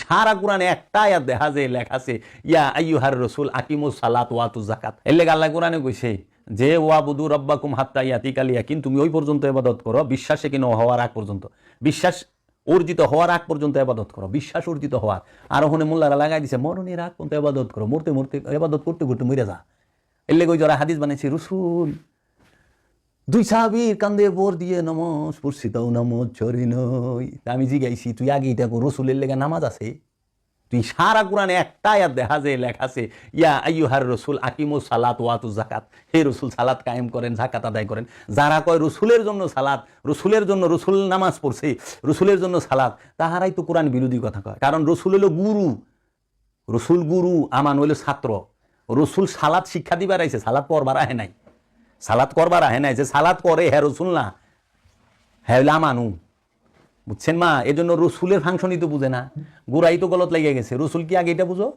সারা কোরআনে একটা আয়াত দেখা যায় লেখা আছে ইয়া আইয়ুহার রাসূল আকিমুস সালাত ওয়া আতুজ যাকাত। এর লেগে আল্লাহ কোরআনে কইছে যে ওয়াবুদু রাব্বাকুম হাত্তা ইয়াতিকাল ইয়াকিন, তুমি ওই পর্যন্ত ইবাদত করো বিশ্বাসে কিনো হওয়ার আগ পর্যন্ত, বিশ্বাস অর্জিত হওয়ার আগ পর্যন্ত ইবাদত করো, বিশ্বাস অর্জিত হওয়ার। আর ওখানে মোল্লারা লাগাই দিছে মরণের আগ পর্যন্ত ইবাদত করো, মরতে মরতে ইবাদত করতে করতে মরে যা। এর লেগে ওই যারা হাদিস বানাইছে রসুল দুই সাহাবীর কান্দে বোর দিয়ে নামাজ পড়ছি তাও নামাজ চরে নই। আমি জিগাইছি তুই আগে এটা রসুলের লেগে নামাজ আছে? তুই সারা কোরআনে একটা আয়াত দেখা যায় লেখা আছে ইয়া আইয়ুহার রাসূল আকিমুস সালাত ওয়া আতুজ যাকাত, হে রসুল সালাত কায়েম করেন, যাকাত আদায় করেন। যারা কয় রসুলের জন্য সালাত, রসুলের জন্য রসুল নামাজ পড়ছে, রসুলের জন্য সালাত, তাহারাই তো কোরআন বিরোধী কথা কয়। কারণ রসুল হলো গুরু, রসুল গুরু, আমান হইল ছাত্র। রসুল সালাত শিক্ষা দিবার আইছে, সালাত পড়বার আহে নাই, সালাত করবার আহে নাই। যে সালাত করে হ্যাঁ রসুল না, হ্যাঁ আমানু, বুঝছেন মা? এজন্য রসুলের ফাংশনই তো বুঝে না, গোড়াই তো গলত লেগে গেছে। রসুল কি আগে এটা বুঝো?